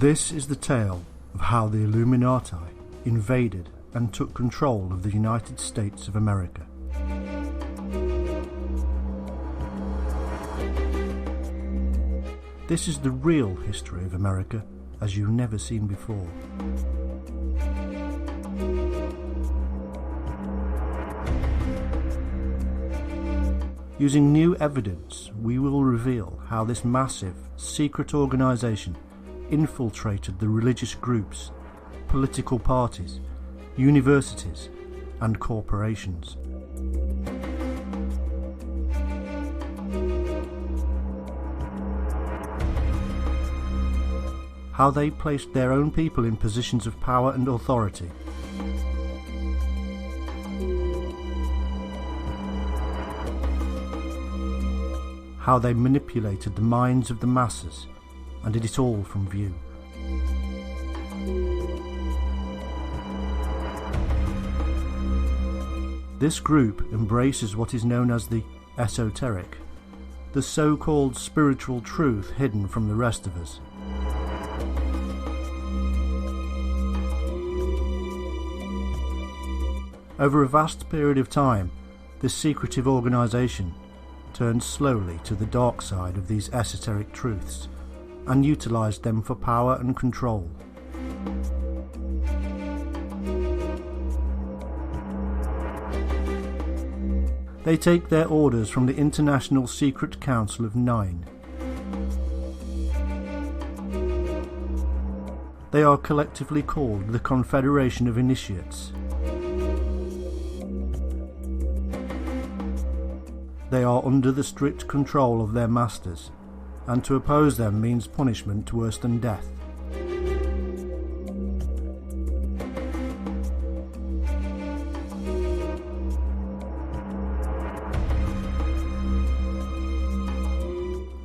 This is the tale of how the Illuminati invaded and took control of the United States of America. This is the real history of America as you've never seen before. Using new evidence, we will reveal how this massive, secret organization infiltrated the religious groups, political parties, universities, and corporations. How they placed their own people in positions of power and authority. How they manipulated the minds of the masses and did it all from view. This group embraces what is known as the esoteric, the so-called spiritual truth hidden from the rest of us. Over a vast period of time, this secretive organisation turned slowly to the dark side of these esoteric truths and utilised them for power and control. They take their orders from the International Secret Council of Nine. They are collectively called the Confederation of Initiates. They are under the strict control of their masters, and to oppose them means punishment worse than death.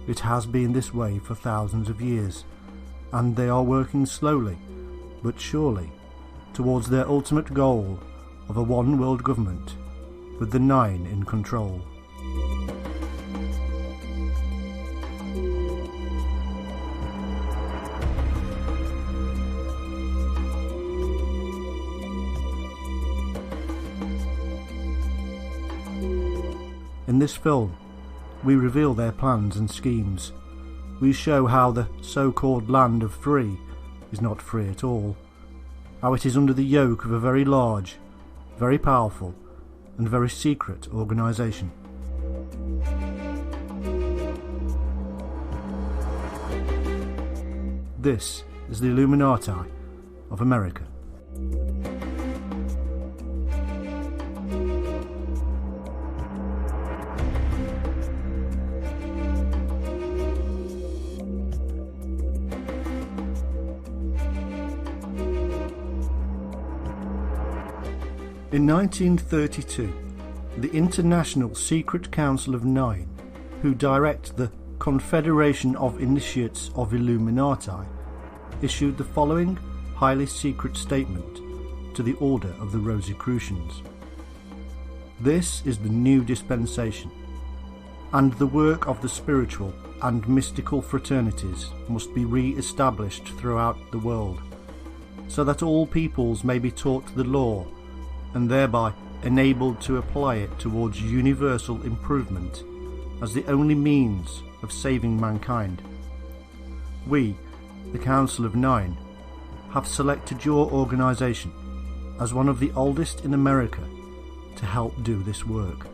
It has been this way for thousands of years, and they are working slowly, but surely, towards their ultimate goal of a one-world government, with the Nine in control. In this film, we reveal their plans and schemes. We show how the so-called land of free is not free at all, how it is under the yoke of a very large, very powerful, and very secret organisation. This is the Illuminati of America. In 1932, the International Secret Council of Nine, who direct the Confederation of Initiates of Illuminati, issued the following highly secret statement to the Order of the Rosicrucians. This is the new dispensation, and the work of the spiritual and mystical fraternities must be re-established throughout the world, so that all peoples may be taught the law and thereby enabled to apply it towards universal improvement as the only means of saving mankind. We, the Council of Nine, have selected your organisation as one of the oldest in America to help do this work.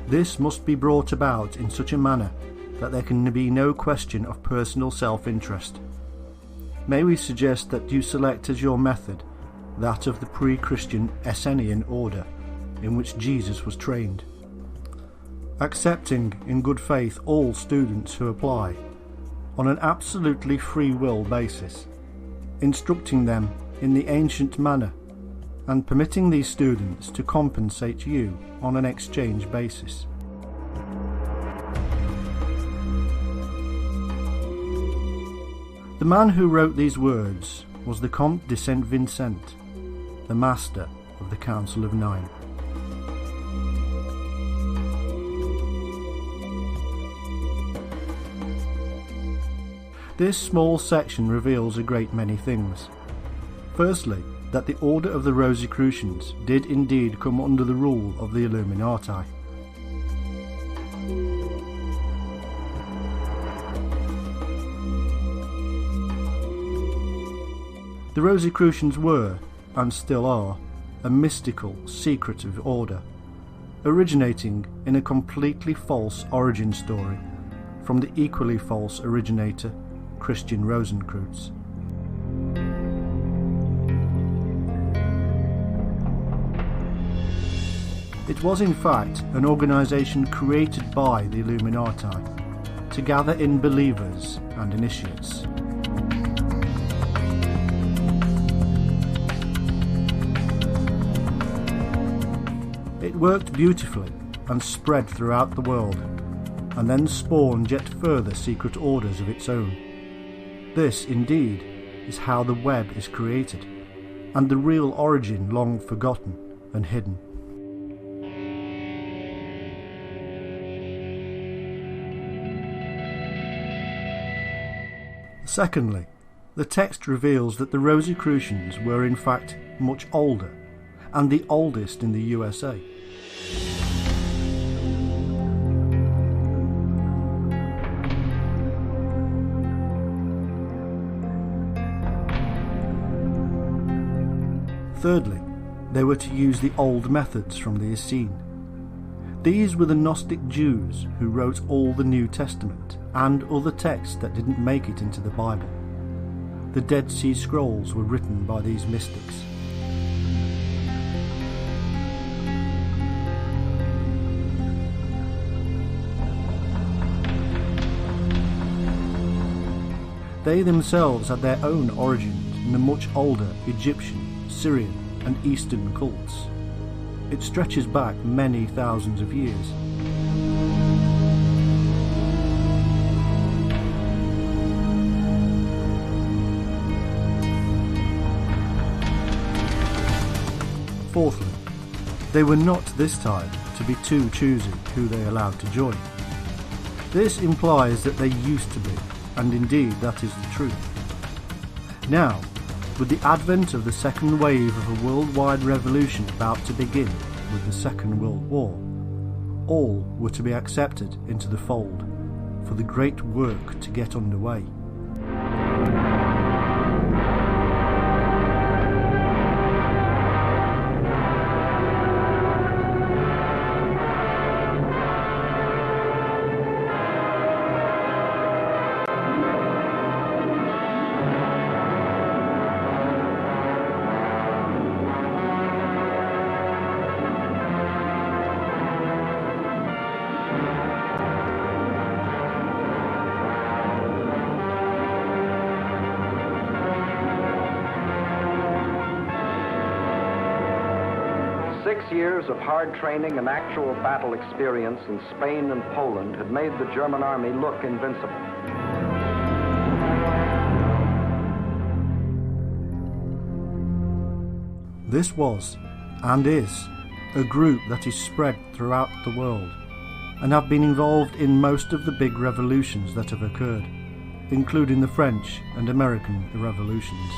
This must be brought about in such a manner that there can be no question of personal self-interest. May we suggest that you select as your method that of the pre-Christian Essenian order in which Jesus was trained, accepting in good faith all students who apply on an absolutely free will basis, instructing them in the ancient manner and permitting these students to compensate you on an exchange basis. The man who wrote these words was the Comte de Saint Vincent, the master of the Council of Nine. This small section reveals a great many things. Firstly, that the Order of the Rosicrucians did indeed come under the rule of the Illuminati. The Rosicrucians were, and still are, a mystical, secretive order, originating in a completely false origin story from the equally false originator, Christian Rosenkreutz. It was in fact an organisation created by the Illuminati to gather in believers and initiates. It worked beautifully and spread throughout the world, and then spawned yet further secret orders of its own. This, indeed, is how the web is created, and the real origin long forgotten and hidden. Secondly, the text reveals that the Rosicrucians were in fact much older, and the oldest in the USA. Thirdly, they were to use the old methods from the Essene. These were the Gnostic Jews who wrote all the New Testament and other texts that didn't make it into the Bible. The Dead Sea Scrolls were written by these mystics. They themselves had their own origins in the much older Egyptian, Syrian and Eastern cults. It stretches back many thousands of years. Fourthly, they were not this time to be too choosy who they allowed to join. This implies that they used to be, and indeed that is the truth. Now, with the advent of the second wave of a worldwide revolution about to begin with the Second World War, all were to be accepted into the fold for the great work to get underway. Years of hard training and actual battle experience in Spain and Poland had made the German army look invincible. This was, and is, a group that is spread throughout the world, and have been involved in most of the big revolutions that have occurred, including the French and American revolutions.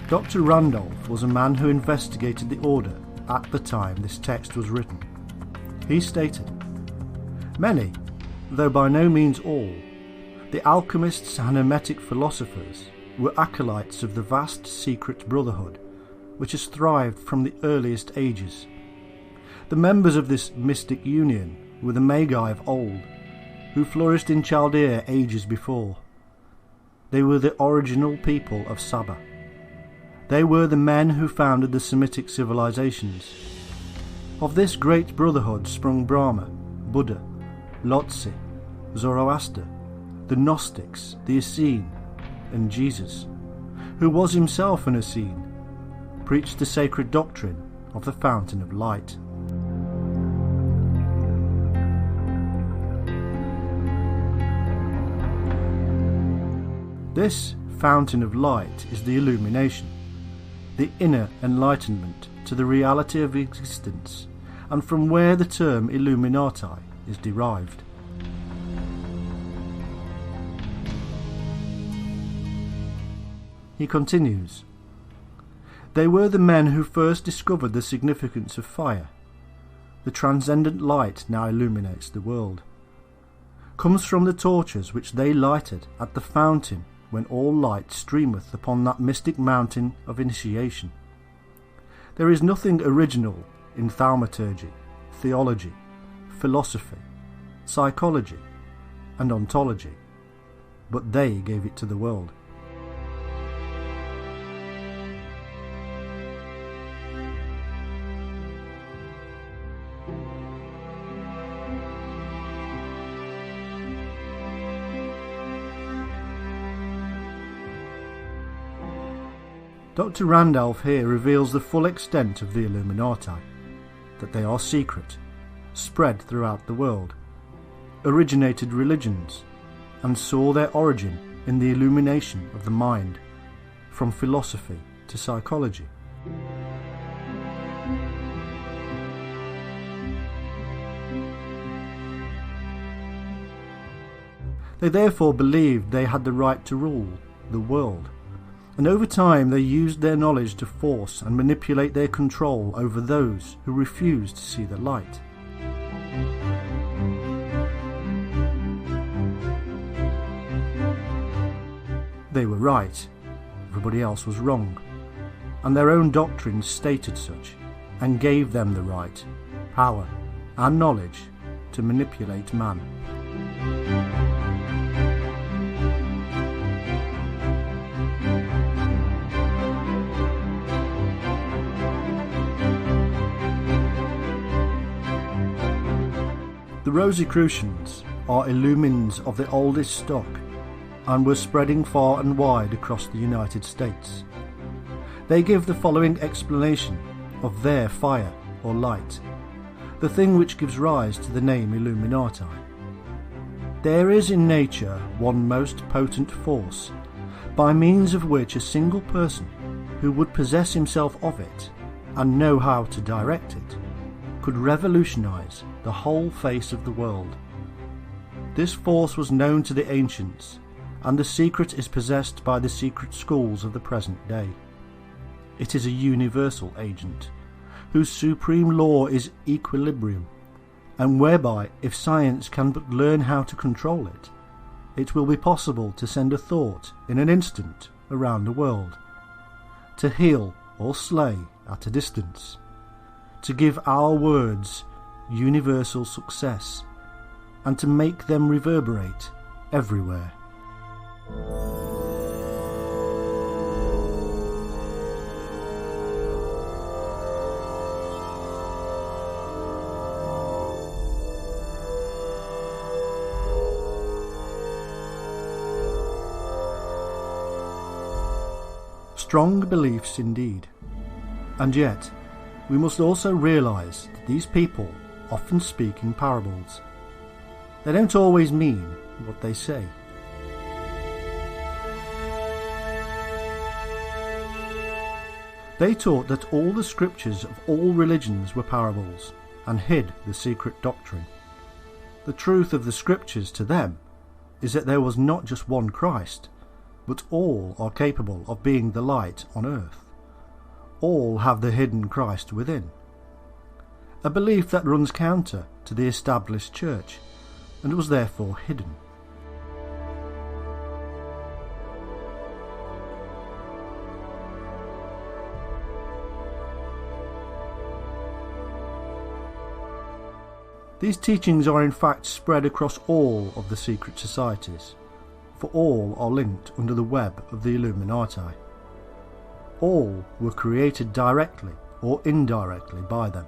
Dr. Randolph was a man who investigated the order at the time this text was written. He stated, "Many, though by no means all, the alchemists and hermetic philosophers were acolytes of the vast secret brotherhood which has thrived from the earliest ages. The members of this mystic union were the Magi of old, who flourished in Chaldea ages before. They were the original people of Saba. They were the men who founded the Semitic civilizations. Of this great brotherhood sprung Brahma, Buddha, Lhotse, Zoroaster, the Gnostics, the Essene, and Jesus, who was himself an Essene. preached the sacred doctrine of the fountain of light. This fountain of light is the illumination, the inner enlightenment to the reality of existence, and from where the term Illuminati is derived. He continues, "They were the men who first discovered the significance of fire. The transcendent light now illuminates the world. Comes from the torches which they lighted at the fountain when all light streameth upon that mystic mountain of initiation. There is nothing original in thaumaturgy, theology, philosophy, psychology, and ontology, but they gave it to the world." Dr. Randolph here reveals the full extent of the Illuminati, that they are secret, spread throughout the world, originated religions, and saw their origin in the illumination of the mind, from philosophy to psychology. They therefore believed they had the right to rule the world, and over time they used their knowledge to force and manipulate their control over those who refused to see the light. They were right, everybody else was wrong, and their own doctrines stated such, and gave them the right, power, and knowledge to manipulate man. The Rosicrucians are illumines of the oldest stock, and were spreading far and wide across the United States. They give the following explanation of their fire or light, the thing which gives rise to the name Illuminati. There is in nature one most potent force, by means of which a single person who would possess himself of it and know how to direct it could revolutionize the whole face of the world. This force was known to the ancients, and the secret is possessed by the secret schools of the present day. It is a universal agent, whose supreme law is equilibrium, and whereby, if science can but learn how to control it, it will be possible to send a thought in an instant around the world, to heal or slay at a distance, to give our words universal success, and to make them reverberate everywhere. Strong beliefs indeed, and yet we must also realise that these people often speak in parables. They don't always mean what they say. They taught that all the scriptures of all religions were parables, and hid the secret doctrine. The truth of the scriptures to them is that there was not just one Christ, but all are capable of being the light on earth. All have the hidden Christ within. A belief that runs counter to the established church, and was therefore hidden. These teachings are in fact spread across all of the secret societies, for all are linked under the web of the Illuminati. All were created directly or indirectly by them.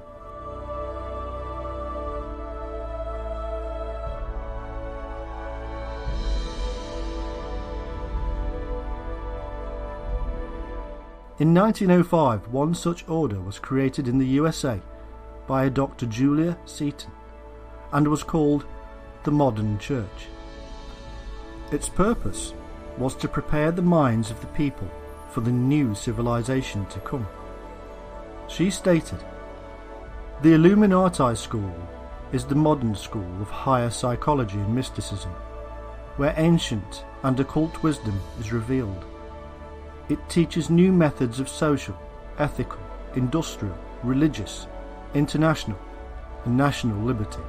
In 1905, one such order was created in the USA by a Dr. Julia Seton and was called the Modern Church. Its purpose was to prepare the minds of the people for the new civilization to come. She stated, "The Illuminati school is the modern school of higher psychology and mysticism, where ancient and occult wisdom is revealed. It teaches new methods of social, ethical, industrial, religious, international, and national liberty."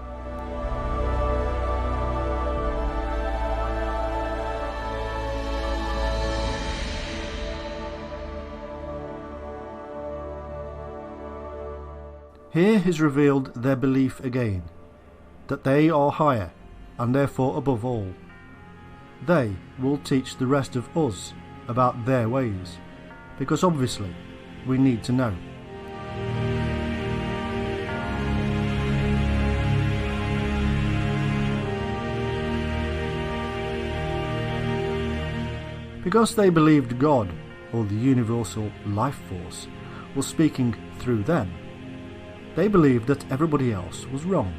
Here is revealed their belief again, that they are higher and therefore above all. They will teach the rest of us about their ways, because obviously we need to know. Because they believed God, or the universal life force, was speaking through them, they believed that everybody else was wrong.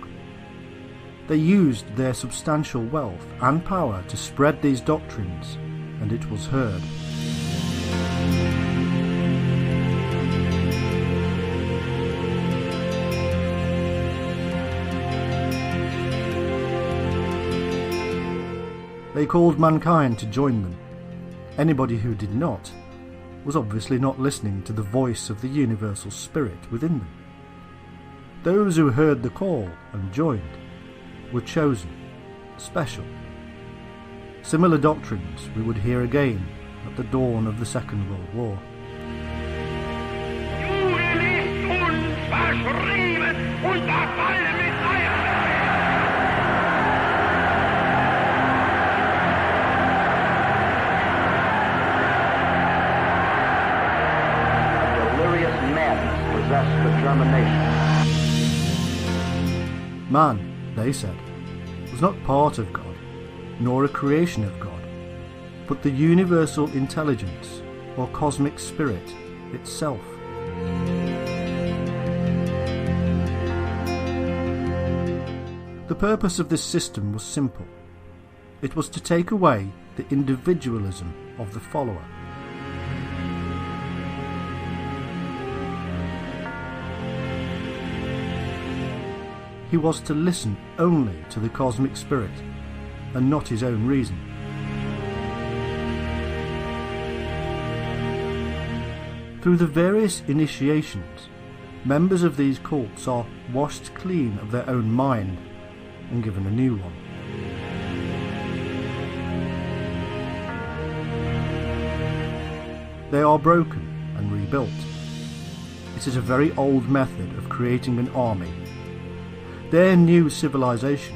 They used their substantial wealth and power to spread these doctrines, and it was heard. They called mankind to join them. Anybody who did not was obviously not listening to the voice of the universal spirit within them. Those who heard the call and joined were chosen, special. Similar doctrines we would hear again at the dawn of the Second World War. A delirious madness possessed the German nation. Man, they said, was not part of God, nor a creation of God, but the universal intelligence, or cosmic spirit, itself. The purpose of this system was simple. It was to take away the individualism of the follower. He was to listen only to the cosmic spirit, and not his own reason. Through the various initiations, members of these cults are washed clean of their own mind and given a new one. They are broken and rebuilt. It is a very old method of creating an army. Their new civilization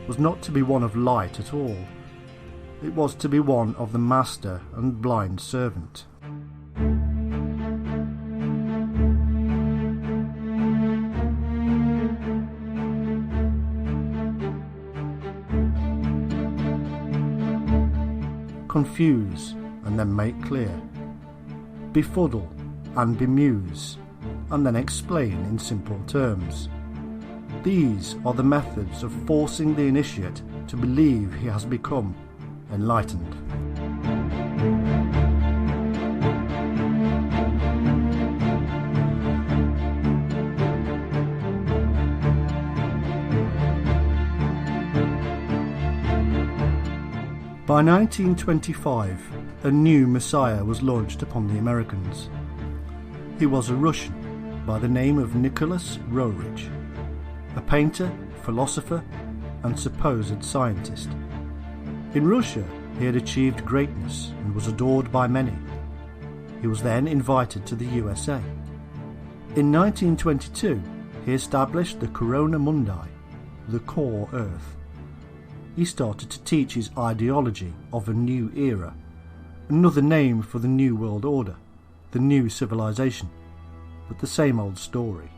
was not to be one of light at all. It was to be one of the master and blind servant. Confuse and then make clear. Befuddle and bemuse, and then explain in simple terms. These are the methods of forcing the initiate to believe he has become enlightened. By 1925, a new messiah was launched upon the Americans. He was a Russian by the name of Nicholas Roerich, a painter, philosopher, and supposed scientist. In Russia, he had achieved greatness and was adored by many. He was then invited to the USA. In 1922, he established the Corona Mundi, the core Earth. He started to teach his ideology of a new era, another name for the New World Order, the new civilization, but the same old story.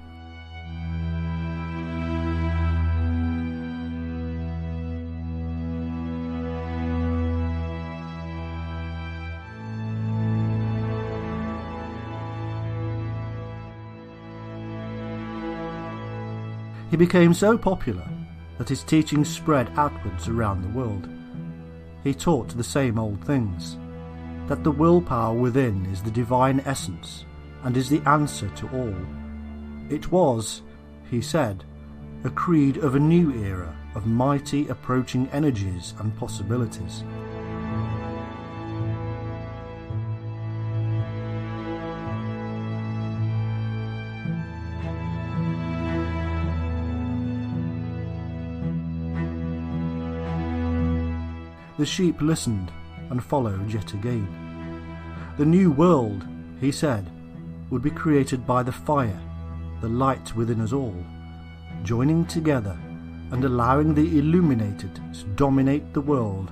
He became so popular that his teachings spread outwards around the world. He taught the same old things, that the willpower within is the divine essence and is the answer to all. It was, he said, a creed of a new era of mighty approaching energies and possibilities. The sheep listened and followed yet again. The new world, he said, would be created by the fire, the light within us all, joining together and allowing the illuminated to dominate the world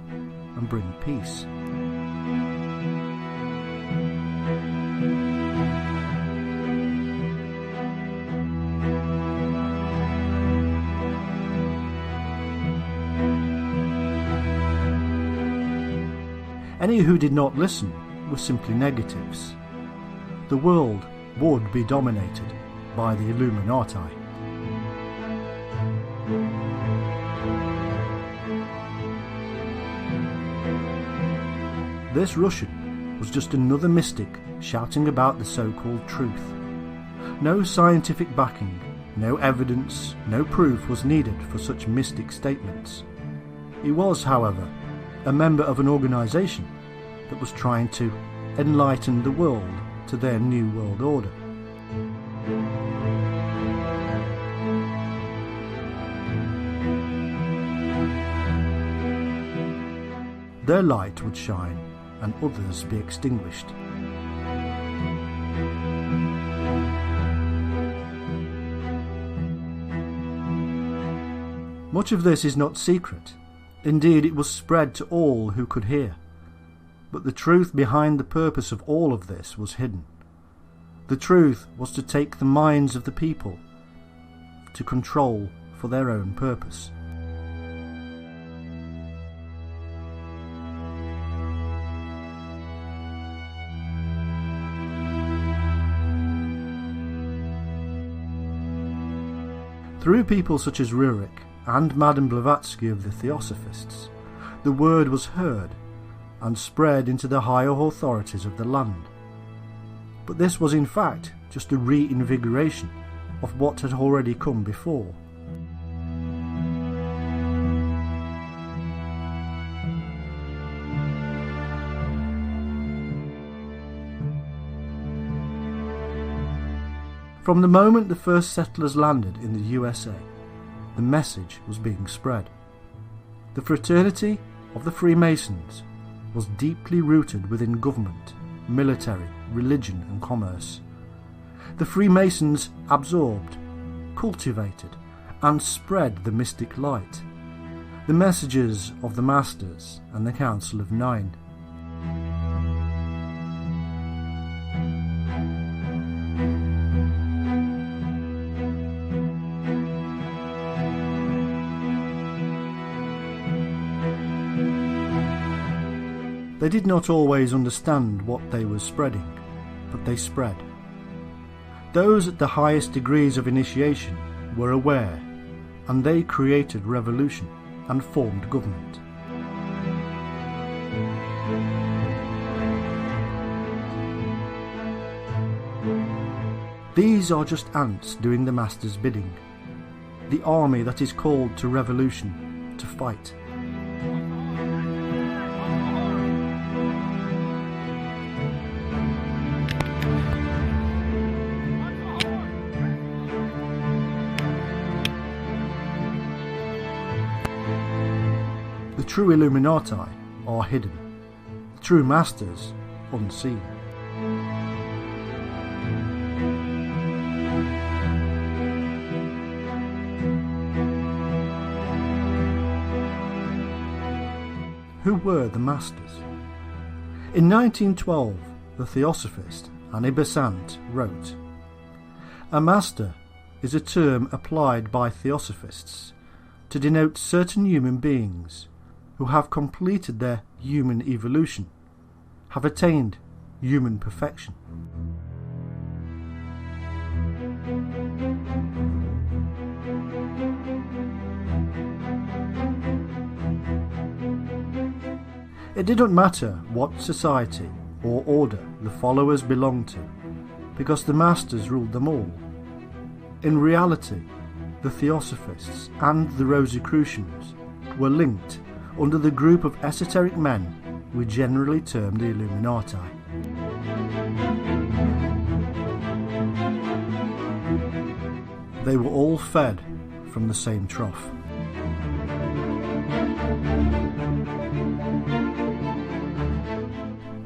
and bring peace. Any who did not listen were simply negatives. The world would be dominated by the Illuminati. This Russian was just another mystic shouting about the so-called truth. No scientific backing, no evidence, no proof was needed for such mystic statements. He was, however, a member of an organisation that was trying to enlighten the world to their new world order. Their light would shine and others be extinguished. Much of this is not secret. Indeed, it was spread to all who could hear. But the truth behind the purpose of all of this was hidden. The truth was to take the minds of the people to control for their own purpose. Through people such as Rurik and Madame Blavatsky of the Theosophists, the word was heard and spread into the higher authorities of the land. But this was in fact just a reinvigoration of what had already come before. From the moment the first settlers landed in the USA, the message was being spread. The fraternity of the Freemasons was deeply rooted within government, military, religion and commerce. The Freemasons absorbed, cultivated and spread the mystic light, the messages of the Masters and the Council of Nine. They did not always understand what they were spreading, but they spread. Those at the highest degrees of initiation were aware, and they created revolution and formed government. These are just ants doing the Master's bidding, the army that is called to revolution, to fight. The true Illuminati are hidden, the true Masters unseen. Who were the Masters? In 1912, the Theosophist Annie Besant wrote, "A Master is a term applied by Theosophists to denote certain human beings who have completed their human evolution, have attained human perfection." It didn't matter what society or order the followers belonged to, because the masters ruled them all. In reality, the Theosophists and the Rosicrucians were linked under the group of esoteric men we generally term the Illuminati. They were all fed from the same trough.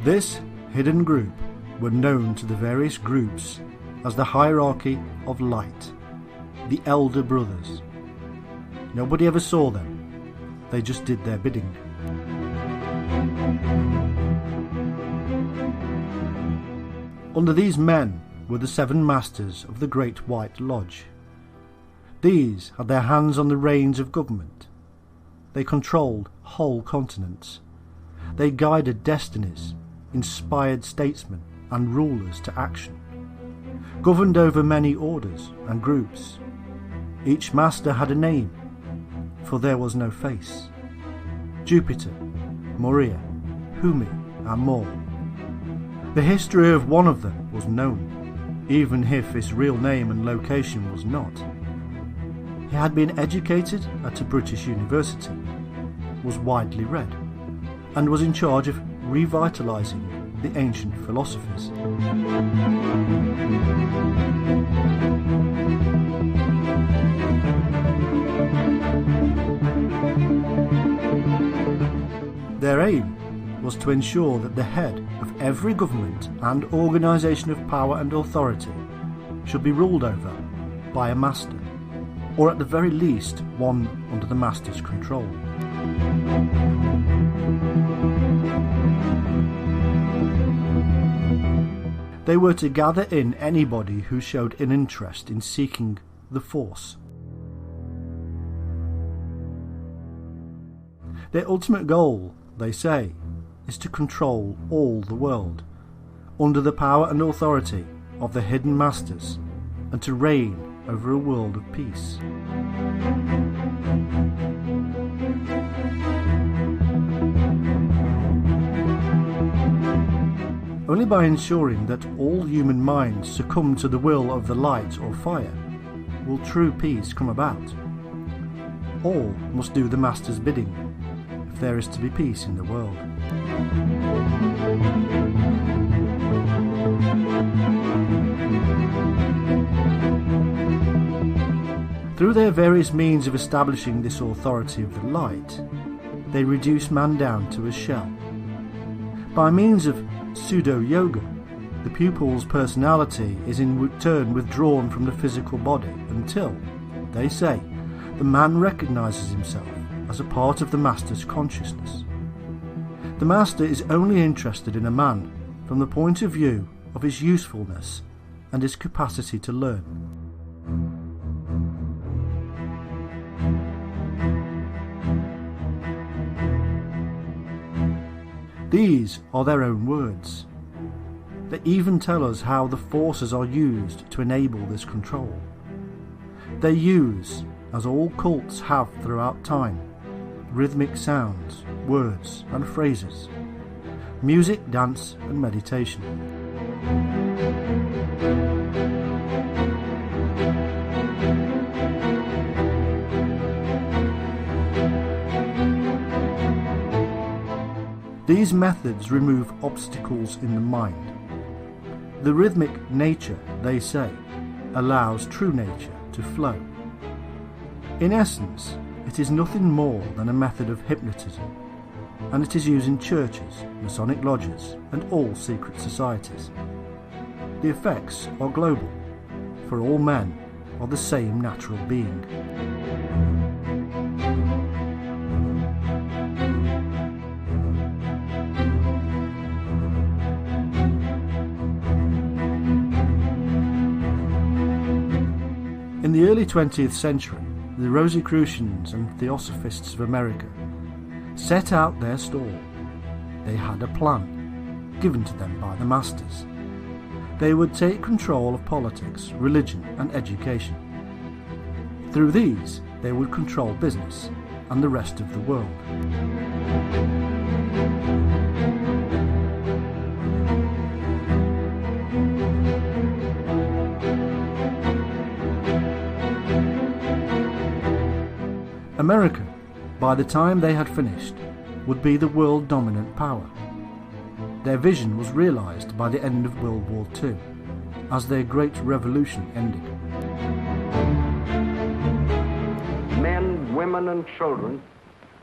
This hidden group were known to the various groups as the Hierarchy of Light, the Elder Brothers. Nobody ever saw them, they just did their bidding. Under these men were the 7 masters of the Great White Lodge. These had their hands on the reins of government. They controlled whole continents. They guided destinies, inspired statesmen and rulers to action, governed over many orders and groups. Each master had a name, for there was no face. Jupiter, Moria, Humi and more. The history of one of them was known, even if his real name and location was not. He had been educated at a British university, was widely read, and was in charge of revitalising the ancient philosophies. Their aim was to ensure that the head of every government and organisation of power and authority should be ruled over by a master, or at the very least one under the master's control. They were to gather in anybody who showed an interest in seeking the Force. Their ultimate goal, they say, is to control all the world, under the power and authority of the hidden masters, and to reign over a world of peace. Only by ensuring that all human minds succumb to the will of the light or fire will true peace come about. All must do the master's bidding if there is to be peace in the world. Through their various means of establishing this authority of the light, they reduce man down to a shell. By means of pseudo-yoga, the pupil's personality is in turn withdrawn from the physical body until, they say, the man recognises himself as a part of the master's consciousness. The master is only interested in a man from the point of view of his usefulness and his capacity to learn. These are their own words. They even tell us how the forces are used to enable this control. They use, as all cults have throughout time, rhythmic sounds, words and phrases, music, dance and meditation. These methods remove obstacles in the mind. The rhythmic nature, they say, allows true nature to flow. In essence, it is nothing more than a method of hypnotism, and it is used in churches, Masonic lodges, and all secret societies. The effects are global, for all men are the same natural being. In the early 20th century, the Rosicrucians and Theosophists of America set out their stall. They had a plan, given to them by the masters. They would take control of politics, religion and education. Through these, they would control business, and the rest of the world. America, by the time they had finished, would be the world dominant power. Their vision was realised by the end of World War II, as their Great Revolution ended. Men, women and children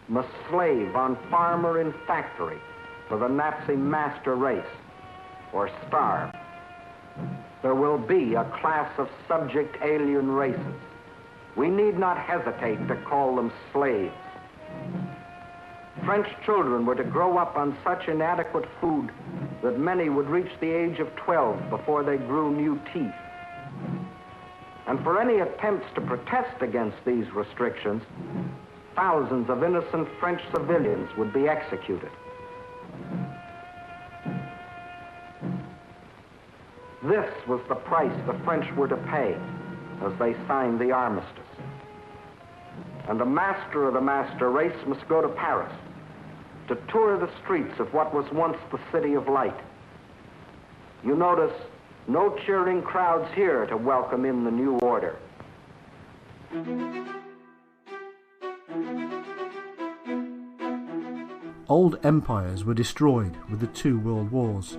must slave on farm or in factory for the Nazi master race, or starve. There will be a class of subject alien races. We need not hesitate to call them slaves. French children were to grow up on such inadequate food that many would reach the age of 12 before they grew new teeth. And for any attempts to protest against these restrictions, thousands of innocent French civilians would be executed. This was the price the French were to pay as they signed the armistice. And the master of the master race must go to Paris to tour the streets of what was once the City of Light. You notice no cheering crowds here to welcome in the new order. Old empires were destroyed with the 2 world wars,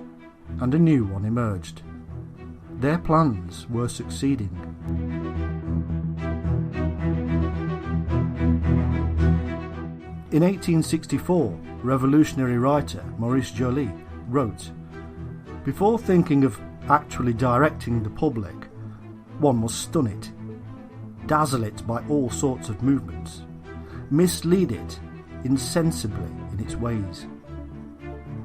and a new one emerged. Their plans were succeeding. In 1864, revolutionary writer Maurice Joly wrote, "Before thinking of actually directing the public, one must stun it, dazzle it by all sorts of movements, mislead it insensibly in its ways."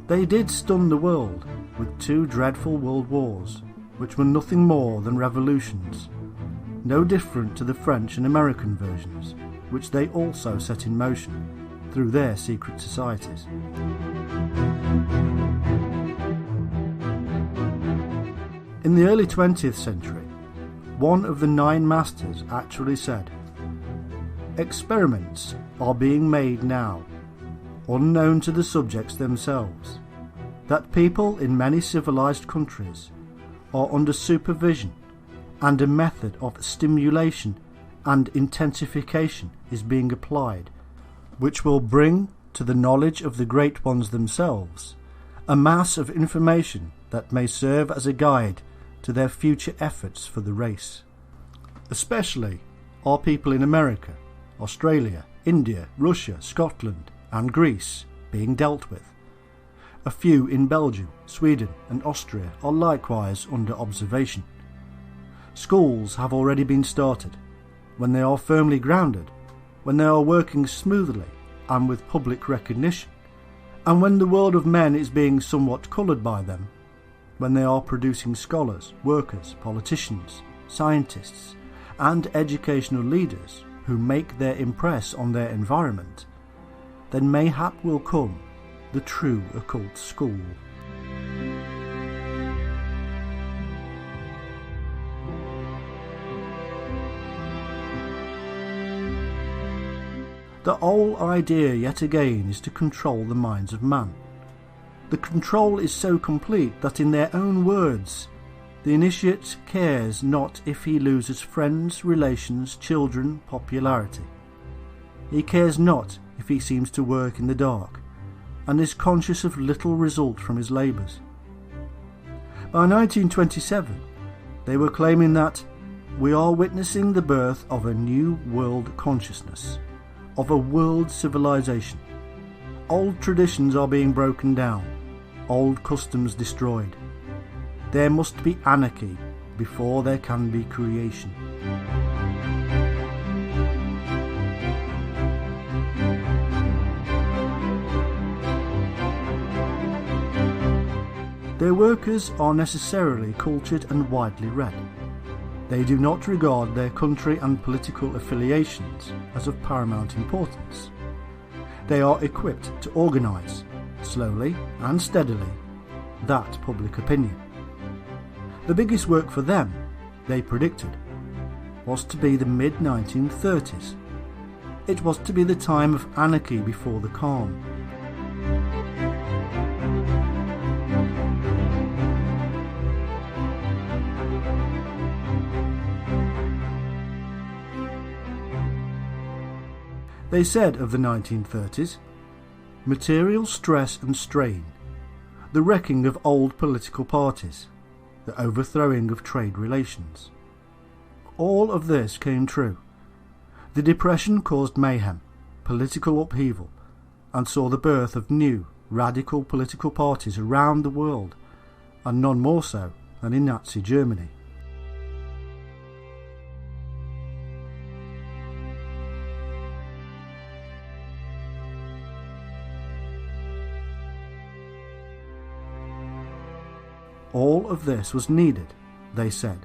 They did stun the world with 2 dreadful world wars, which were nothing more than revolutions, no different to the French and American versions, which they also set in motion through their secret societies. In the early 20th century, one of the 9 masters actually said, "Experiments are being made now, unknown to the subjects themselves, that people in many civilized countries are under supervision, and a method of stimulation and intensification is being applied, which will bring to the knowledge of the great ones themselves a mass of information that may serve as a guide to their future efforts for the race. Especially are people in America, Australia, India, Russia, Scotland and Greece being dealt with. A few in Belgium, Sweden and Austria are likewise under observation. Schools have already been started. When they are firmly grounded, when they are working smoothly and with public recognition, and when the world of men is being somewhat coloured by them, when they are producing scholars, workers, politicians, scientists and educational leaders who make their impress on their environment, then mayhap will come the true occult school." The whole idea yet again is to control the minds of man. The control is so complete that in their own words, the initiate cares not if he loses friends, relations, children, popularity. He cares not if he seems to work in the dark, and is conscious of little result from his labours. By 1927, they were claiming that we are witnessing the birth of a new world consciousness, of a world civilization. Old traditions are being broken down, old customs destroyed. There must be anarchy before there can be creation. Their workers are necessarily cultured and widely read. They do not regard their country and political affiliations as of paramount importance. They are equipped to organise, slowly and steadily, that public opinion. The biggest work for them, they predicted, was to be the mid-1930s. It was to be the time of anarchy before the calm. They said of the 1930s, material stress and strain, the wrecking of old political parties, the overthrowing of trade relations. All of this came true. The Depression caused mayhem, political upheaval, and saw the birth of new, radical political parties around the world, and none more so than in Nazi Germany. All of this was needed, they said,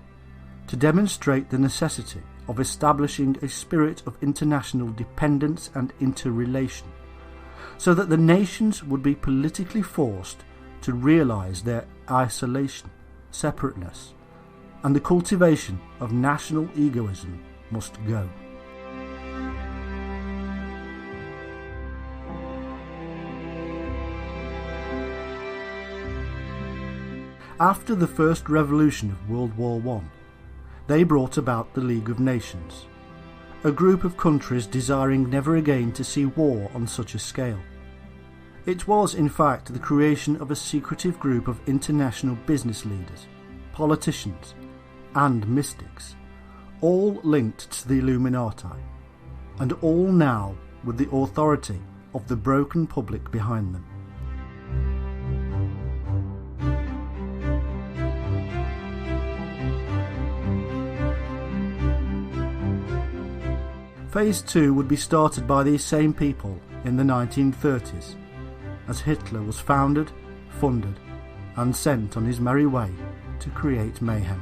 to demonstrate the necessity of establishing a spirit of international dependence and interrelation, so that the nations would be politically forced to realise their isolation, separateness, and the cultivation of national egoism must go. After the First Revolution of World War I, they brought about the League of Nations, a group of countries desiring never again to see war on such a scale. It was, in fact, the creation of a secretive group of international business leaders, politicians, and mystics, all linked to the Illuminati, and all now with the authority of the broken public behind them. Phase 2 would be started by these same people in the 1930s, as Hitler was founded, funded, and sent on his merry way to create mayhem.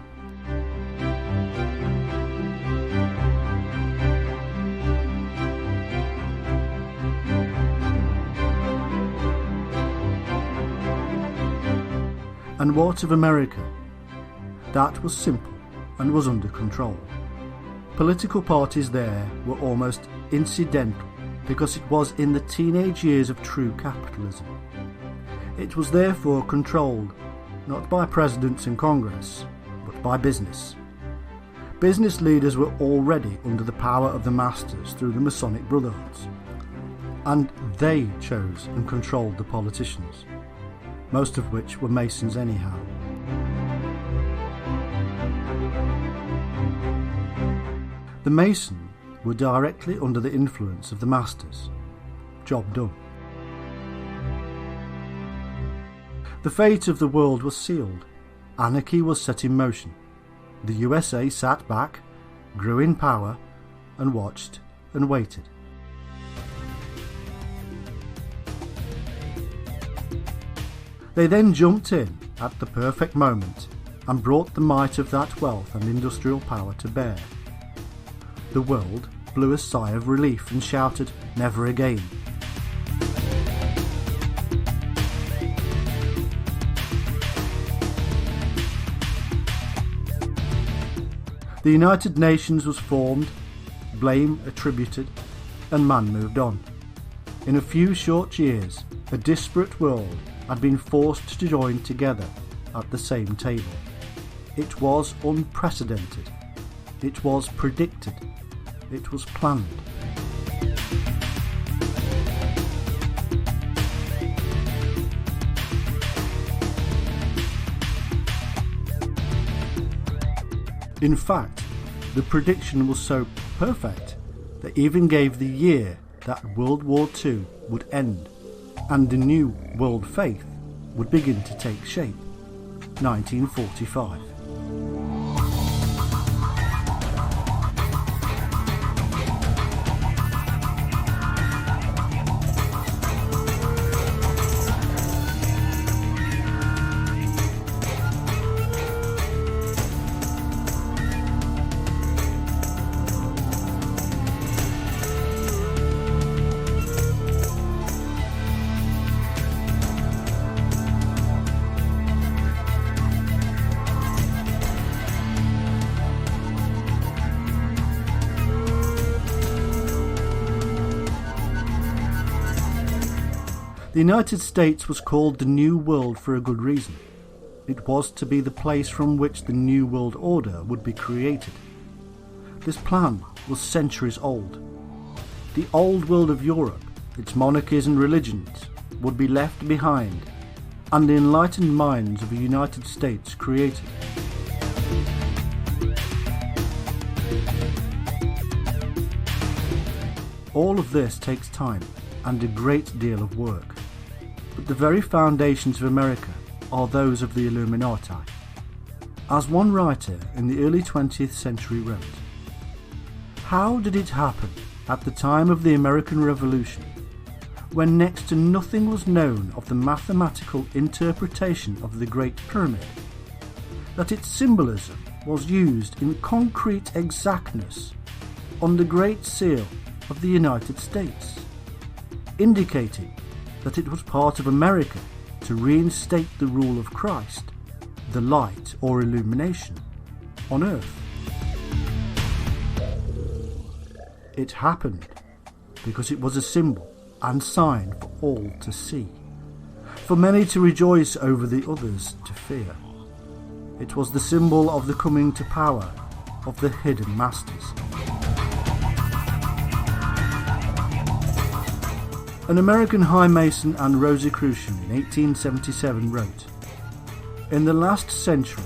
And what of America? That was simple and was under control. Political parties there were almost incidental because it was in the teenage years of true capitalism. It was therefore controlled not by presidents and Congress, but by business. Business leaders were already under the power of the masters through the Masonic brotherhoods, and they chose and controlled the politicians, most of which were Masons anyhow. The Masons were directly under the influence of the masters. Job done. The fate of the world was sealed. Anarchy was set in motion. The USA sat back, grew in power, and watched and waited. They then jumped in at the perfect moment and brought the might of that wealth and industrial power to bear. The world blew a sigh of relief and shouted, "Never again." The United Nations was formed, blame attributed, and man moved on. In a few short years, a disparate world had been forced to join together at the same table. It was unprecedented. It was predicted. It was planned. In fact, the prediction was so perfect that even gave the year that World War II would end and the new world faith would begin to take shape, 1945. The United States was called the New World for a good reason. It was to be the place from which the New World Order would be created. This plan was centuries old. The old world of Europe, its monarchies and religions, would be left behind, and the enlightened minds of the United States created. All of this takes time and a great deal of work, but the very foundations of America are those of the Illuminati. As one writer in the early 20th century wrote, "How did it happen at the time of the American Revolution, when next to nothing was known of the mathematical interpretation of the Great Pyramid, that its symbolism was used in concrete exactness on the Great Seal of the United States, indicating that it was part of America to reinstate the rule of Christ, the light or illumination, on earth. It happened because it was a symbol and sign for all to see, for many to rejoice over, the others to fear. It was the symbol of the coming to power of the hidden masters." An American High Mason and Rosicrucian in 1877 wrote, "In the last century,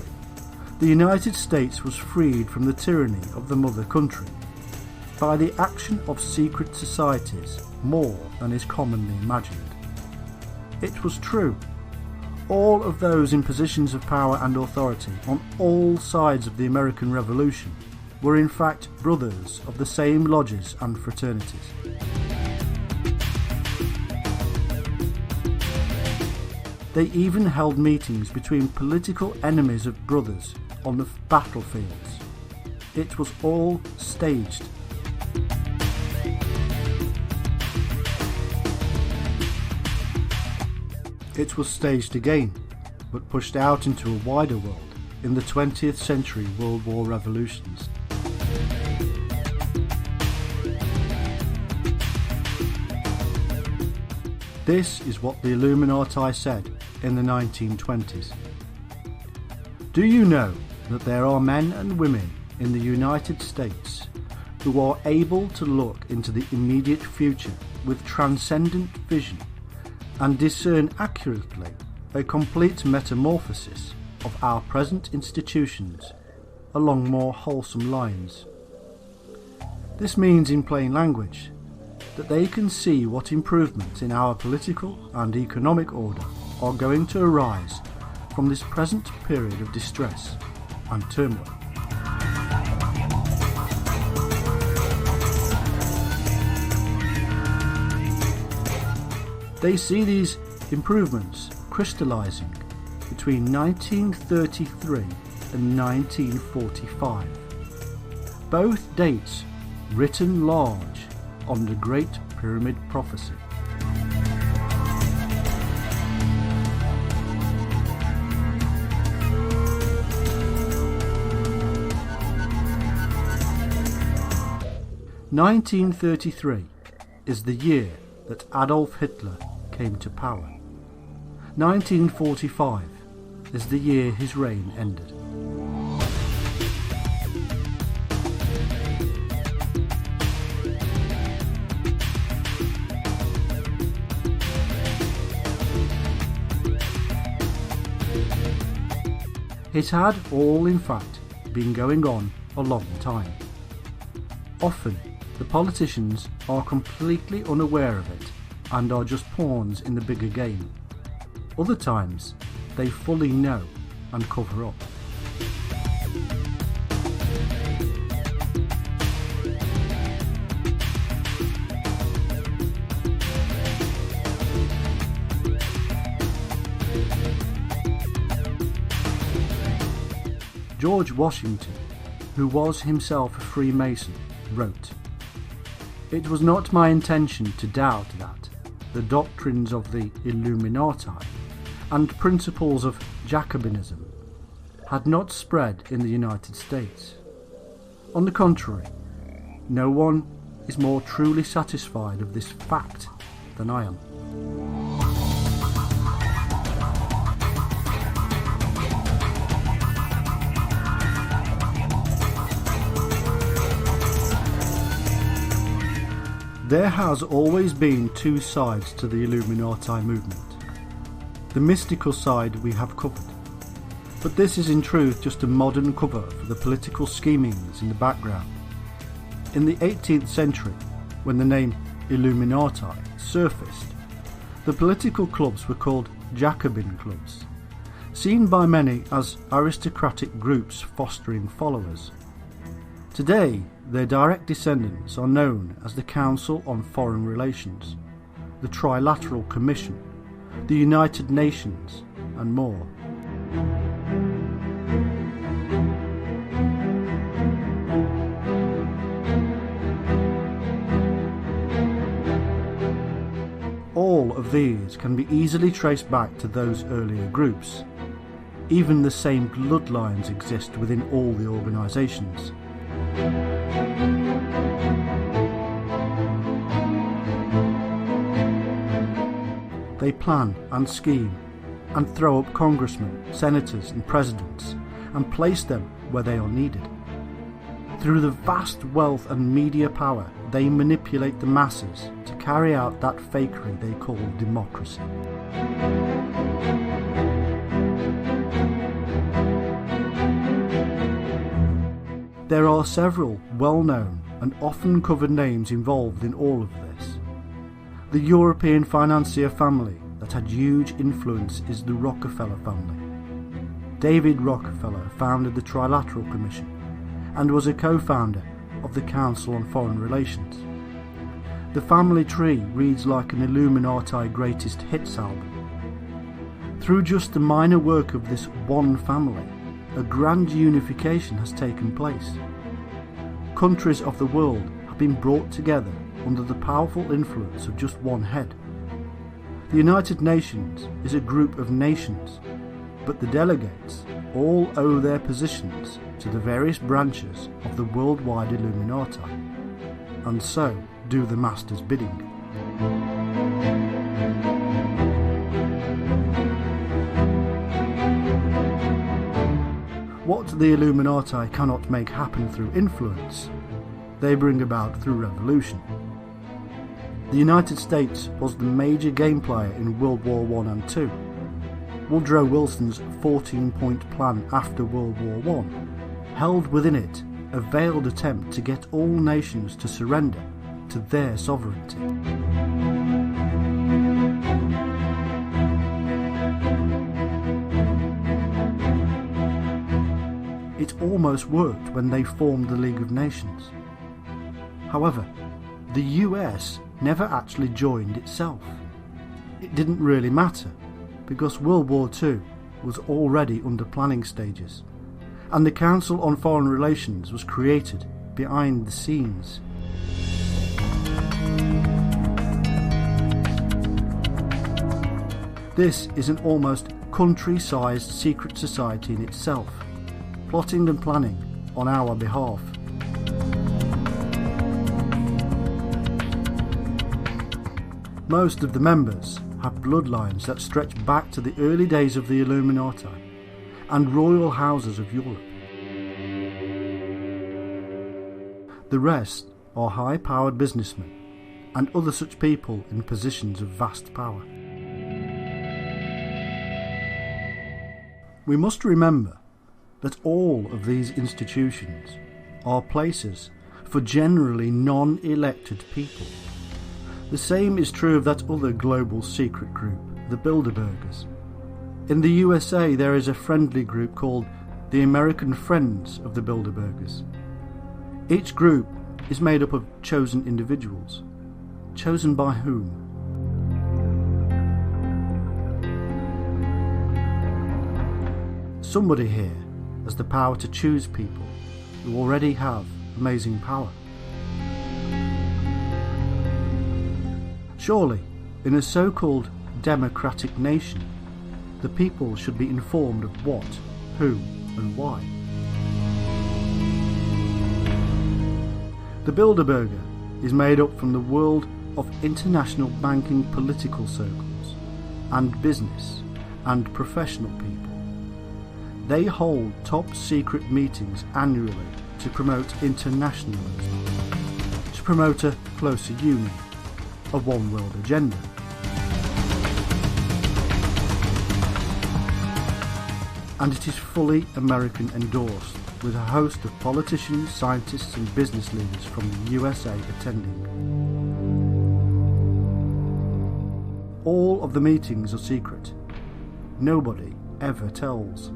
the United States was freed from the tyranny of the mother country by the action of secret societies more than is commonly imagined." It was true. All of those in positions of power and authority on all sides of the American Revolution were in fact brothers of the same lodges and fraternities. They even held meetings between political enemies of brothers on the battlefields. It was all staged. It was staged again, but pushed out into a wider world in the 20th century World War revolutions. This is what the Illuminati said in the 1920s. "Do you know that there are men and women in the United States who are able to look into the immediate future with transcendent vision and discern accurately a complete metamorphosis of our present institutions along more wholesome lines? This means, in plain language, that they can see what improvements in our political and economic order are going to arise from this present period of distress and turmoil." They see these improvements crystallizing between 1933 and 1945, both dates written large on the Great Pyramid Prophecy. "1933 is the year that Adolf Hitler came to power. 1945 is the year his reign ended." It had all, in fact, been going on a long time. Often, the politicians are completely unaware of it and are just pawns in the bigger game. Other times, they fully know and cover up. George Washington, who was himself a Freemason, wrote, "It was not my intention to doubt that the doctrines of the Illuminati and principles of Jacobinism had not spread in the United States. On the contrary, no one is more truly satisfied of this fact than I am." There has always been two sides to the Illuminati movement. The mystical side we have covered, but this is in truth just a modern cover for the political schemings in the background. In the 18th century, when the name Illuminati surfaced, the political clubs were called Jacobin clubs, seen by many as aristocratic groups fostering followers. Today, their direct descendants are known as the Council on Foreign Relations, the Trilateral Commission, the United Nations, and more. All of these can be easily traced back to those earlier groups. Even the same bloodlines exist within all the organisations. They plan and scheme and throw up congressmen, senators and presidents and place them where they are needed. Through the vast wealth and media power, they manipulate the masses to carry out that fakery they call democracy. There are several well-known and often covered names involved in all of this. The European financier family that had huge influence is the Rockefeller family. David Rockefeller founded the Trilateral Commission and was a co-founder of the Council on Foreign Relations. The family tree reads like an Illuminati greatest hits album. Through just the minor work of this one family, a grand unification has taken place. Countries of the world have been brought together under the powerful influence of just one head. The United Nations is a group of nations, but the delegates all owe their positions to the various branches of the worldwide Illuminati, and so do the master's bidding. What the Illuminati cannot make happen through influence, they bring about through revolution. The United States was the major game player in World War I and II. Woodrow Wilson's 14-point plan after World War I held within it a veiled attempt to get all nations to surrender to their sovereignty. It almost worked when they formed the League of Nations. However, the US never actually joined itself. It didn't really matter, because World War II was already under planning stages, and the Council on Foreign Relations was created behind the scenes. This is an almost country-sized secret society in itself, plotting and planning on our behalf. Most of the members have bloodlines that stretch back to the early days of the Illuminati and royal houses of Europe. The rest are high-powered businessmen and other such people in positions of vast power. We must remember that all of these institutions are places for generally non-elected people. The same is true of that other global secret group, the Bilderbergers. In the USA there is a friendly group called the American Friends of the Bilderbergers. Each group is made up of chosen individuals. Chosen by whom? Somebody here has the power to choose people who already have amazing power. Surely, in a so-called democratic nation, the people should be informed of what, who, and why. The Bilderberger is made up from the world of international banking political circles, and business, and professional people. They hold top secret meetings annually to promote internationalism, to promote a closer union, a one-world agenda. And it is fully American endorsed, with a host of politicians, scientists and business leaders from the USA attending. All of the meetings are secret. Nobody ever tells.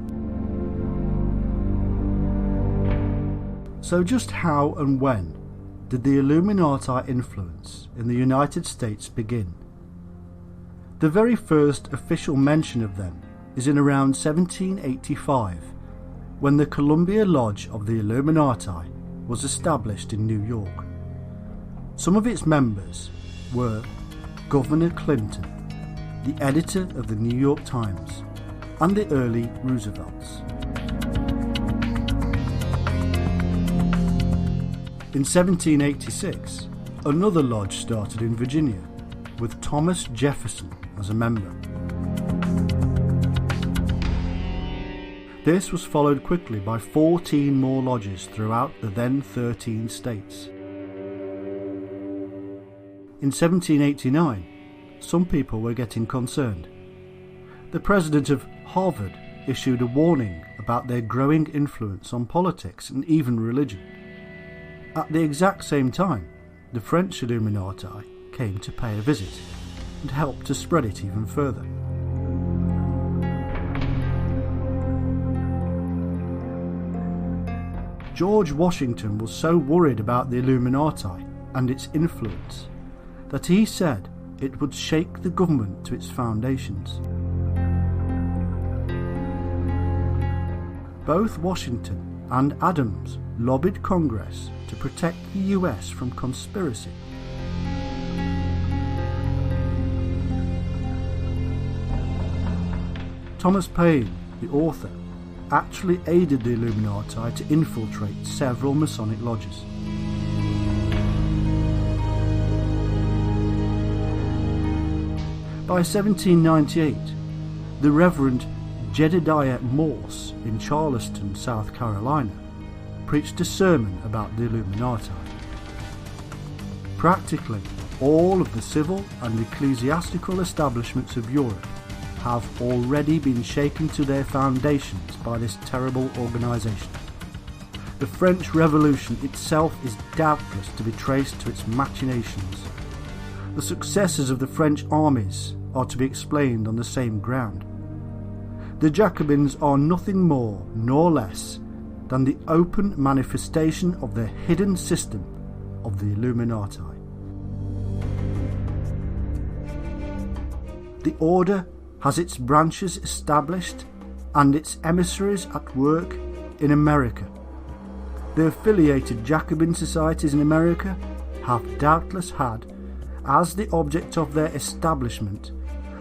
So just how and when did the Illuminati influence in the United States begin? The very first official mention of them is in around 1785, when the Columbia Lodge of the Illuminati was established in New York. Some of its members were Governor Clinton, the editor of the New York Times, and the early Roosevelts. In 1786, another lodge started in Virginia, with Thomas Jefferson as a member. This was followed quickly by 14 more lodges throughout the then 13 states. In 1789, some people were getting concerned. The president of Harvard issued a warning about their growing influence on politics and even religion. At the exact same time, the French Illuminati came to pay a visit and helped to spread it even further. George Washington was so worried about the Illuminati and its influence that he said it would shake the government to its foundations. Both Washington and Adams lobbied Congress to protect the US from conspiracy. Thomas Paine, the author, actually aided the Illuminati to infiltrate several Masonic lodges. By 1798, the Reverend Jedediah Morse in Charleston, South Carolina, preached a sermon about the Illuminati. Practically all of the civil and ecclesiastical establishments of Europe have already been shaken to their foundations by this terrible organisation. The French Revolution itself is doubtless to be traced to its machinations. The successes of the French armies are to be explained on the same ground. The Jacobins are nothing more nor less than the open manifestation of the hidden system of the Illuminati. The order has its branches established and its emissaries at work in America. The affiliated Jacobin societies in America have doubtless had, as the object of their establishment,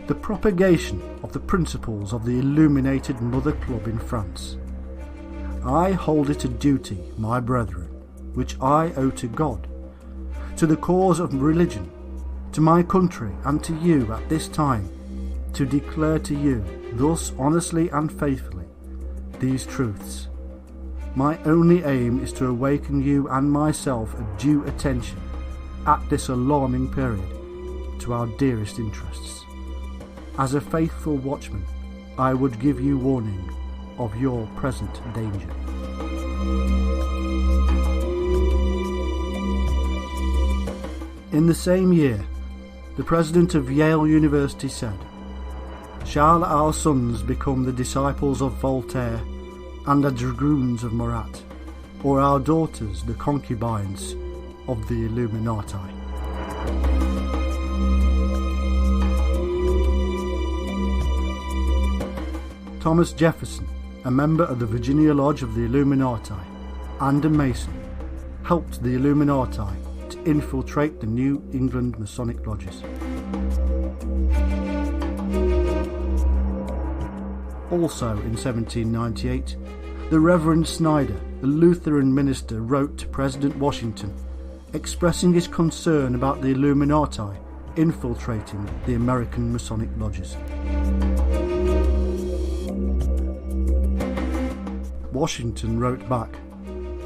the propagation of the principles of the Illuminated Mother Club in France. I hold it a duty, my brethren, which I owe to God, to the cause of religion, to my country and to you at this time, to declare to you, thus honestly and faithfully, these truths. My only aim is to awaken you and myself a due attention, at this alarming period, to our dearest interests. As a faithful watchman, I would give you warning of your present danger. In the same year, the president of Yale University said, "Shall our sons become the disciples of Voltaire and the dragoons of Marat, or our daughters the concubines of the Illuminati?" Thomas Jefferson, a member of the Virginia Lodge of the Illuminati and a Mason, helped the Illuminati to infiltrate the New England Masonic lodges. Also in 1798, the Reverend Snyder, the Lutheran minister, wrote to President Washington expressing his concern about the Illuminati infiltrating the American Masonic lodges. Washington wrote back,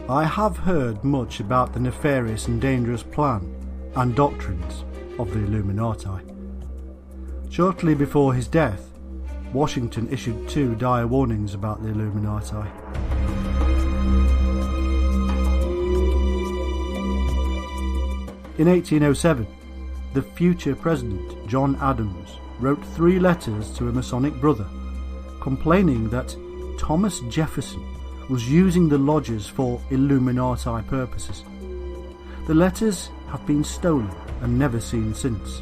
I have heard much about the nefarious and dangerous plan and doctrines of the Illuminati. Shortly before his death, Washington issued 2 dire warnings about the Illuminati. In 1807, the future President John Adams wrote 3 letters to a Masonic brother, complaining that Thomas Jefferson was using the lodges for Illuminati purposes. The letters have been stolen and never seen since.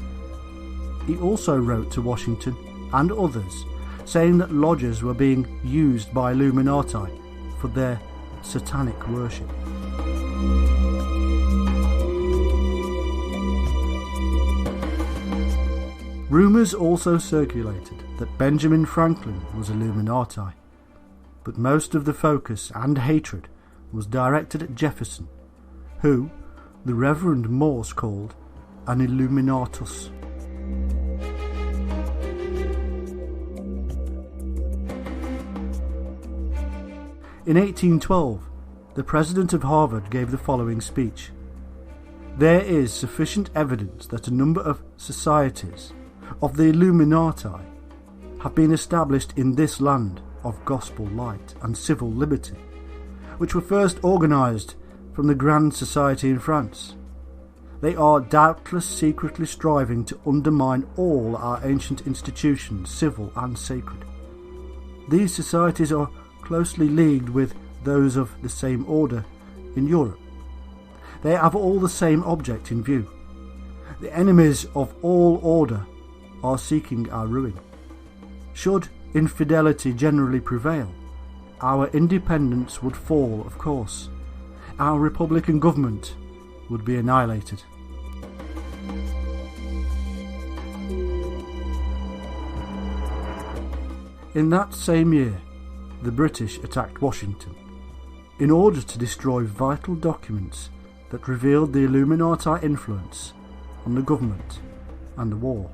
He also wrote to Washington and others saying that lodges were being used by Illuminati for their satanic worship. Rumours also circulated that Benjamin Franklin was Illuminati, but most of the focus and hatred was directed at Jefferson, who the Reverend Morse called an Illuminatus. In 1812, the president of Harvard gave the following speech: "There is sufficient evidence that a number of societies of the Illuminati have been established in this land of gospel light and civil liberty, which were first organised from the Grand Society in France. They are doubtless secretly striving to undermine all our ancient institutions, civil and sacred. These societies are closely leagued with those of the same order in Europe. They have all the same object in view. The enemies of all order are seeking our ruin. Should infidelity generally prevail, our independence would fall, of course. Our republican government would be annihilated." In that same year, the British attacked Washington in order to destroy vital documents that revealed the Illuminati influence on the government and the war.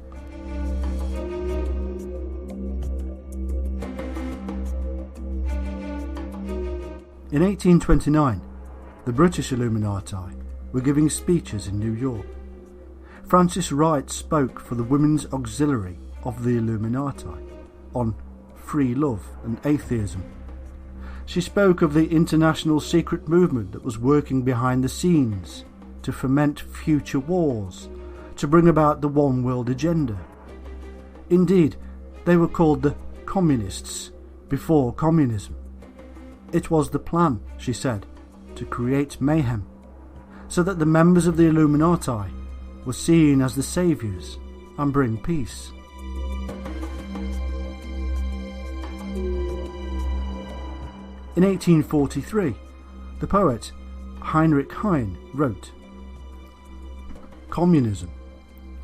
In 1829, the British Illuminati were giving speeches in New York. Frances Wright spoke for the Women's Auxiliary of the Illuminati on free love and atheism. She spoke of the international secret movement that was working behind the scenes to foment future wars, to bring about the one world agenda. Indeed, they were called the Communists before communism. It was the plan, she said, to create mayhem, so that the members of the Illuminati were seen as the saviours and bring peace. In 1843, the poet Heinrich Heine wrote, "Communism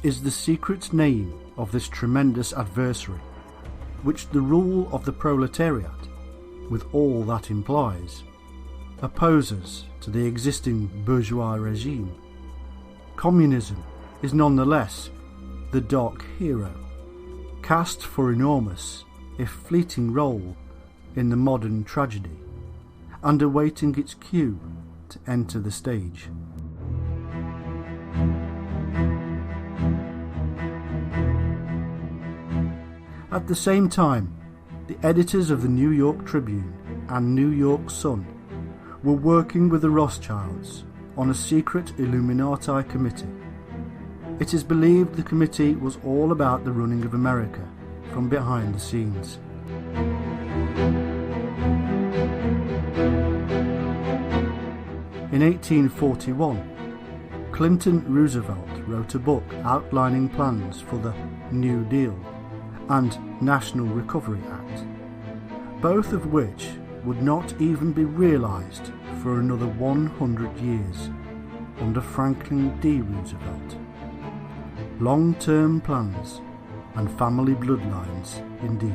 is the secret name of this tremendous adversary, which the rule of the proletariat, with all that implies, opposes to the existing bourgeois regime. Communism is nonetheless the dark hero, cast for enormous, if fleeting role in the modern tragedy, and awaiting its cue to enter the stage." At the same time, the editors of the New York Tribune and New York Sun were working with the Rothschilds on a secret Illuminati committee. It is believed the committee was all about the running of America from behind the scenes. In 1841, Clinton Roosevelt wrote a book outlining plans for the New Deal and National Recovery Act, both of which would not even be realised for another 100 years under Franklin D. Roosevelt. Long-term plans and family bloodlines indeed.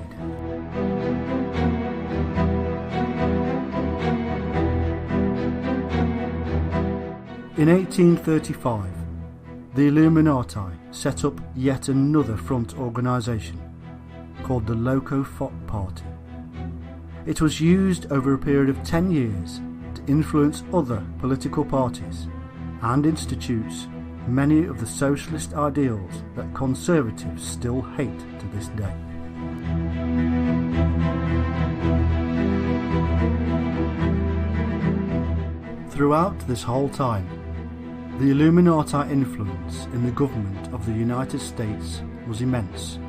In 1835, the Illuminati set up yet another front organisation called the Loco Foc Party. It was used over a period of 10 years to influence other political parties and institutes many of the socialist ideals that conservatives still hate to this day. Throughout this whole time, the Illuminati influence in the government of the United States was immense.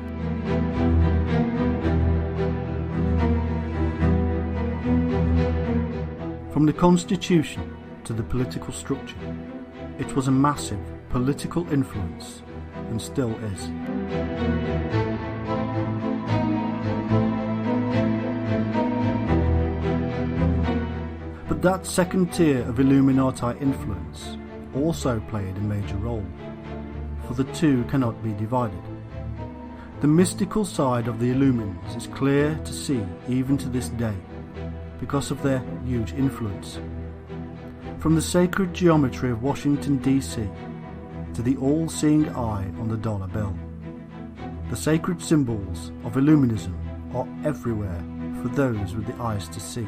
From the Constitution to the political structure, it was a massive political influence, and still is. But that second tier of Illuminati influence also played a major role, for the two cannot be divided. The mystical side of the Illumins is clear to see even to this day, because of their huge influence. From the sacred geometry of Washington, D.C., to the all-seeing eye on the dollar bill, the sacred symbols of Illuminism are everywhere for those with the eyes to see.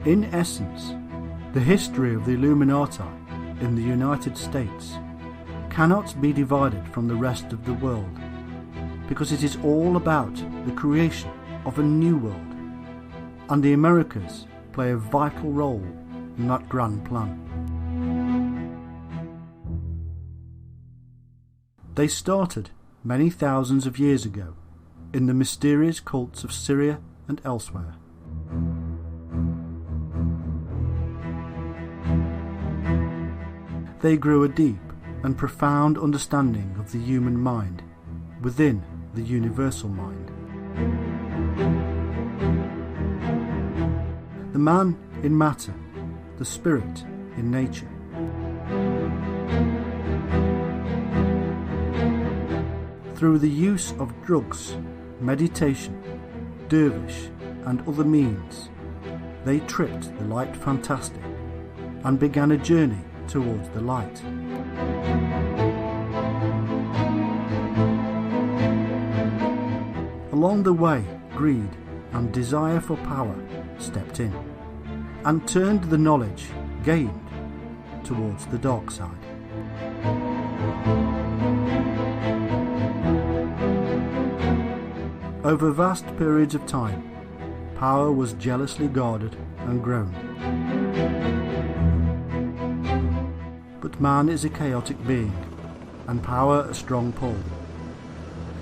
In essence, the history of the Illuminati in the United States cannot be divided from the rest of the world, because it is all about the creation of a new world, and the Americas play a vital role in that grand plan. They started many thousands of years ago in the mysterious cults of Syria and elsewhere. They grew a deep and profound understanding of the human mind within the universal mind. The man in matter, the spirit in nature. Through the use of drugs, meditation, dervish and other means, they tricked the light fantastic and began a journey towards the light. Along the way, greed and desire for power stepped in and turned the knowledge gained towards the dark side. Over vast periods of time, power was jealously guarded and grown. But man is a chaotic being, and power a strong pull.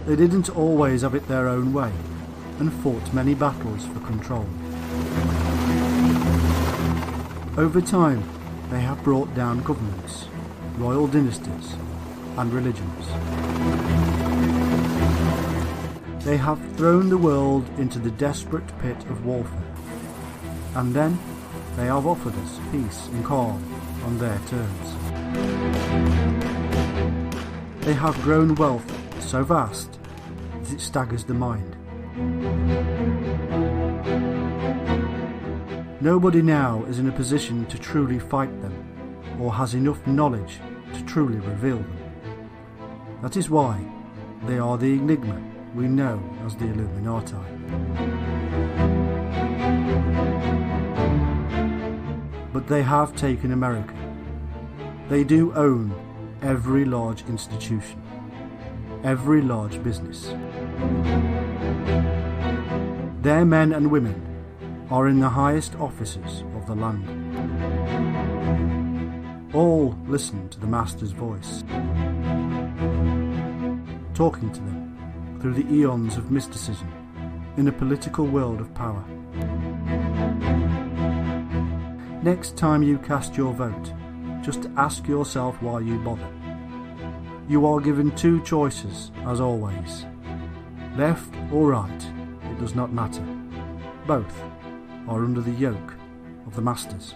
They didn't always have it their own way, and fought many battles for control. Over time, they have brought down governments, royal dynasties, and religions. They have thrown the world into the desperate pit of warfare, and then they have offered us peace and calm on their terms. They have grown wealth so vast that it staggers the mind. Nobody now is in a position to truly fight them, or has enough knowledge to truly reveal them. That is why they are the enigma we know as the Illuminati. But they have taken America. They do own every large institution, every large business. Their men and women are in the highest offices of the land. All listen to the Master's voice, talking to them through the eons of mysticism in a political world of power. Next time you cast your vote, just ask yourself why you bother. You are given two choices, as always. Left or right, it does not matter. Both are under the yoke of the Masters.